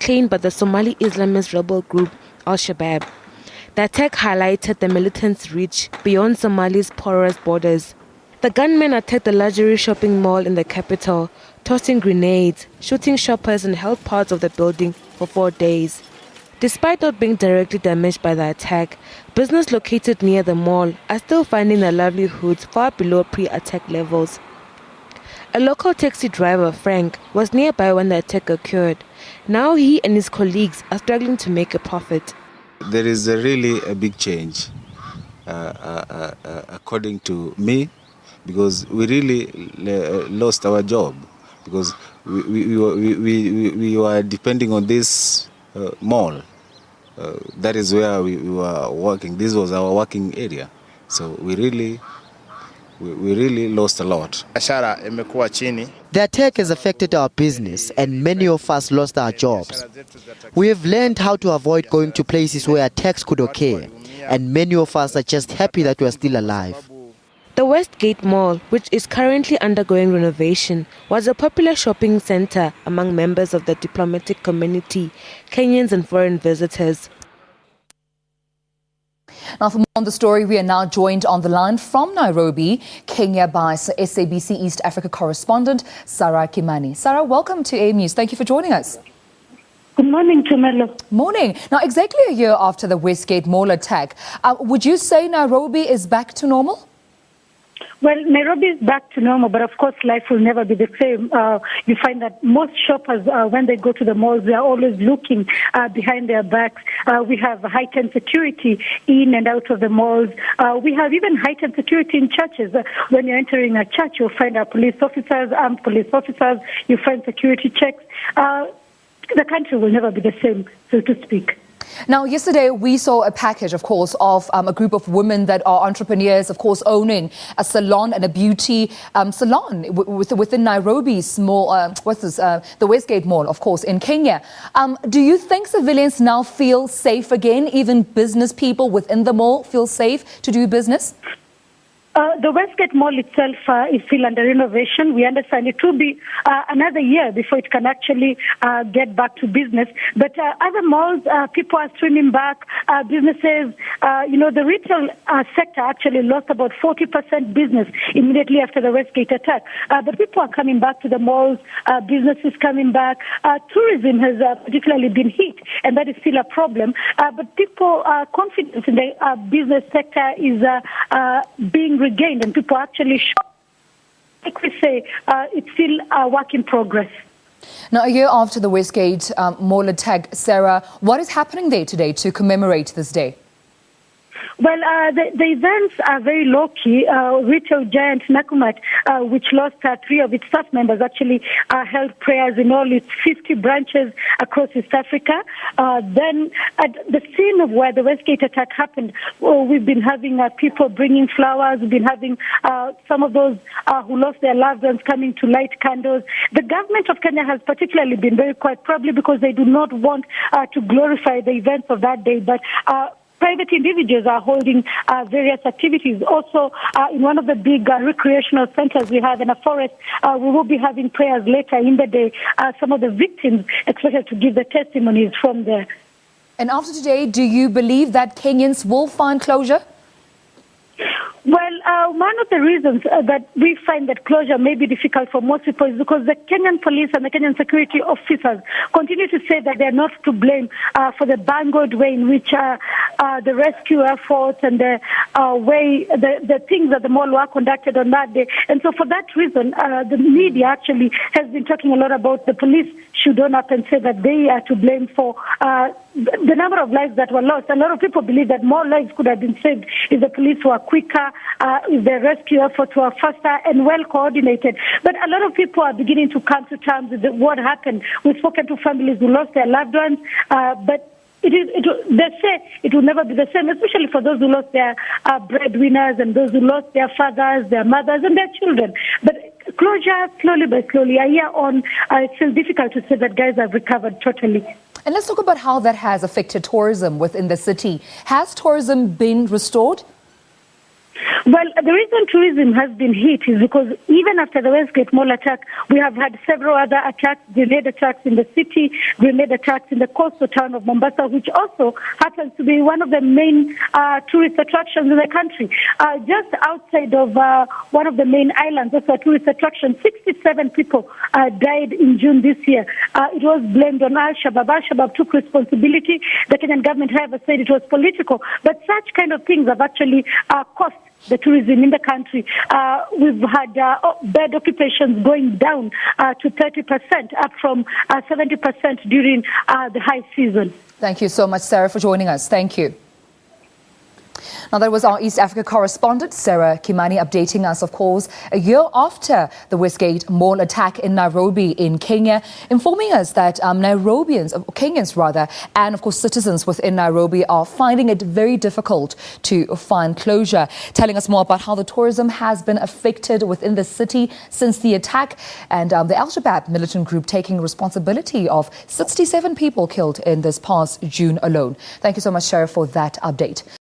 claimed by the Somali Islamist rebel group Al-Shabaab. The attack highlighted the militants' reach beyond Somalia's porous borders. The gunmen attacked the luxury shopping mall in the capital, tossing grenades, shooting shoppers, and held parts of the building for 4 days. Despite not being directly damaged by the attack, business located near the mall are still finding their livelihoods far below pre-attack levels. A local taxi driver, Frank, was nearby when the attack occurred. Now he and his colleagues are struggling to make a profit. There is really a big change, according to me, because we really lost our job, because we were depending on this mall. That is where we were working. This was our working area. So we really lost a lot. The attack has affected our business and many of us lost our jobs. We have learned how to avoid going to places where attacks could occur, and many of us are just happy that we are still alive. The Westgate Mall, which is currently undergoing renovation, was a popular shopping center among members of the diplomatic community, Kenyans and foreign visitors. Now, for more on the story, we are now joined on the line from Nairobi, Kenya, by SABC East Africa correspondent Sarah Kimani. Sarah, welcome to AM News. Thank you for joining us. Good morning, Tumelo. Morning. Now, exactly a year after the Westgate Mall attack, would you say Nairobi is back to normal? Well, Nairobi is back to normal, but of course life will never be the same. You find that most shoppers, when they go to the malls, they are always looking behind their backs. We have heightened security in and out of the malls. We have even heightened security in churches. When you're entering a church, you'll find police officers, armed police officers. You find security checks. The country will never be the same, so to speak. Now, yesterday we saw a package, of course, of a group of women that are entrepreneurs, of course, owning a salon and a beauty salon within Nairobi's small, the Westgate Mall, of course, in Kenya. Do you think civilians now feel safe again? Even business people within the mall feel safe to do business? The Westgate Mall itself is still under renovation. We understand it will be another year before it can actually get back to business. But other malls, people are streaming back. Businesses, the retail sector actually lost about 40% business immediately after the Westgate attack. But people are coming back to the malls. Business is coming back. Tourism has particularly been hit, and that is still a problem. But people are confident in the business sector is being regained, and people actually shop. Like we say, it's still a work in progress. Now, a year after the Westgate Mall attack, Sarah, what is happening there today to commemorate this day? Well, the events are very low-key. Retail giant Nakumatt, which lost 3 of its staff members, actually held prayers in all its 50 branches across East Africa. Then at the scene of where the Westgate attack happened, we've been having people bringing flowers. We've been having some of those who lost their loved ones coming to light candles. The government of Kenya has particularly been very quiet, probably because they do not want to glorify the events of that day. But private individuals are holding various activities. Also, in one of the big recreational centers we have in a forest, we will be having prayers later in the day. Some of the victims expected to give the testimonies from there. And after today, do you believe that Kenyans will find closure? Well, one of the reasons that we find that closure may be difficult for most people is because the Kenyan police and the Kenyan security officers continue to say that they're not to blame for the bungled way in which the rescue efforts and the way the things that the mall were conducted on that day. And so for that reason, the media actually has been talking a lot about the police should own up and say that they are to blame for the number of lives that were lost. A lot of people believe that more lives could have been saved if the police were quicker, if the rescue efforts were faster and well coordinated. But a lot of people are beginning to come to terms with what happened. We've spoken to families who lost their loved ones, but they say it will never be the same, especially for those who lost their breadwinners and those who lost their fathers, their mothers, and their children. But closure, slowly by slowly, a year on, it's still difficult to say that guys have recovered totally. And let's talk about how that has affected tourism within the city. Has tourism been restored? Well, the reason tourism has been hit is because even after the Westgate Mall attack, we have had several other attacks, grenade attacks in the city, grenade attacks in the coastal town of Mombasa, which also happens to be one of the main tourist attractions in the country. Just outside of one of the main islands, also a tourist attraction, 67 people died in June this year. It was blamed on Al-Shabaab. Al-Shabaab took responsibility. The Kenyan government, however, said it was political. But such kind of things have actually cost the tourism in the country. We've had bed occupations going down to 30%, up from 70% during the high season. Thank you so much, Sarah, for joining us. Thank you. Now, that was our East Africa correspondent, Sarah Kimani, updating us, of course, a year after the Westgate Mall attack in Nairobi in Kenya, informing us that Kenyans rather, and of course citizens within Nairobi are finding it very difficult to find closure. Telling us more about how the tourism has been affected within the city since the attack, and the Al-Shabaab militant group taking responsibility of 67 people killed in this past June alone. Thank you so much, Sarah, for that update.